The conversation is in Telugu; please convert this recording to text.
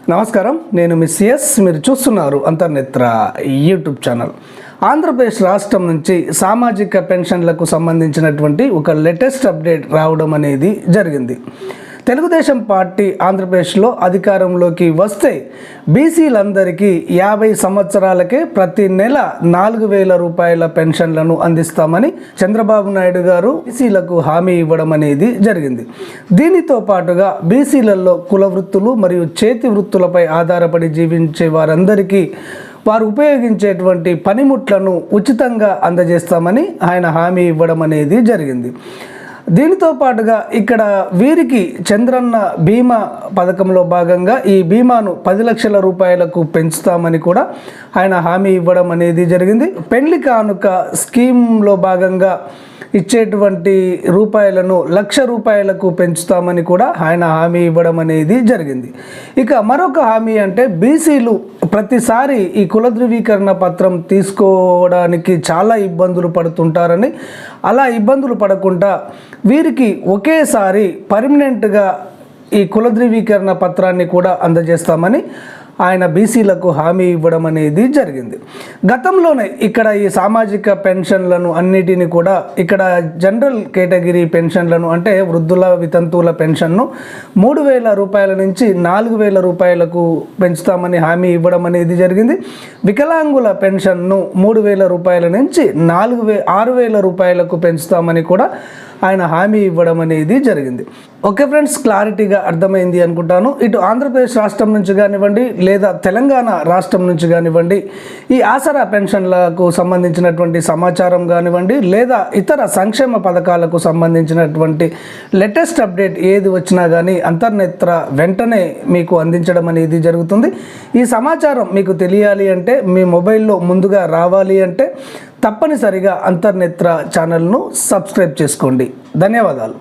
నమస్కారం, నేను మీ సిఎస్. మీరు చూస్తున్నారు అంతర్నేత్ర యూట్యూబ్ ఛానల్. ఆంధ్రప్రదేశ్ రాష్ట్రం నుంచి సామాజిక పెన్షన్లకు సంబంధించినటువంటి ఒక లేటెస్ట్ అప్డేట్ రావడం అనేది జరిగింది. తెలుగుదేశం పార్టీ ఆంధ్రప్రదేశ్లో అధికారంలోకి వస్తే బీసీలందరికీ 50 సంవత్సరాలకే ప్రతి నెల 4,000 రూపాయల పెన్షన్లను అందిస్తామని చంద్రబాబు నాయుడు గారు బీసీలకు హామీ ఇవ్వడం అనేది జరిగింది. దీనితో పాటుగా బీసీలలో కుల వృత్తులు మరియు చేతి వృత్తులపై ఆధారపడి జీవించే వారందరికీ వారు ఉపయోగించేటువంటి పనిముట్లను ఉచితంగా అందజేస్తామని ఆయన హామీ ఇవ్వడం అనేది జరిగింది. దీనితో పాటుగా ఇక్కడ వీరికి చంద్రన్న బీమా పథకంలో భాగంగా ఈ బీమాను 10 లక్షల రూపాయలకు పెంచుతామని కూడా ఆయన హామీ ఇవ్వడం అనేది జరిగింది. పెళ్లి కానుక స్కీమ్లో భాగంగా ఇచ్చేటువంటి రూపాయలను 1,00,000 రూపాయలకు పెంచుతామని కూడా ఆయన హామీ ఇవ్వడం అనేది జరిగింది. ఇక మరొక హామీ అంటే బీసీలు ప్రతిసారి ఈ కుల ధృవీకరణ పత్రం తీసుకోవడానికి చాలా ఇబ్బందులు పడుతుంటారని, అలా ఇబ్బందులు పడకుండా వీరికి ఒకేసారి పర్మనెంట్గా ఈ కుల ధృవీకరణ పత్రాన్ని కూడా అందజేస్తామని ఆయన బీసీలకు హామీ ఇవ్వడం అనేది జరిగింది. గతంలోనే ఇక్కడ ఈ సామాజిక పెన్షన్లను అన్నిటిని కూడా ఇక్కడ జనరల్ కేటగిరీ పెన్షన్లను అంటే వృద్ధుల వితంతువుల పెన్షన్ను 3,000 రూపాయల నుంచి 4,000 రూపాయలకు పెంచుతామని హామీ ఇవ్వడం అనేది జరిగింది. వికలాంగుల పెన్షన్ను 3,000 రూపాయల నుంచి 6,000 రూపాయలకు పెంచుతామని కూడా ఆయన హామీ ఇవ్వడం అనేది జరిగింది. ఓకే ఫ్రెండ్స్, క్లారిటీగా అర్థమైంది అనుకుంటాను. ఇటు ఆంధ్రప్రదేశ్ రాష్ట్రం నుంచి కానివ్వండి లేదా తెలంగాణ రాష్ట్రం నుంచి కానివ్వండి ఈ ఆసరా పెన్షన్లకు సంబంధించినటువంటి సమాచారం కానివ్వండి లేదా ఇతర సంక్షేమ పథకాలకు సంబంధించినటువంటి లేటెస్ట్ అప్డేట్ ఏది వచ్చినా కానీ అంతర్నేత్ర వెంటనే మీకు అందించడం అనేది జరుగుతుంది. ఈ సమాచారం మీకు తెలియాలి అంటే మీ మొబైల్లో ముందుగా రావాలి అంటే తప్పనిసరిగా అంతర్నేత్ర ఛానల్ను సబ్స్క్రైబ్ చేసుకోండి. ధన్యవాదాలు.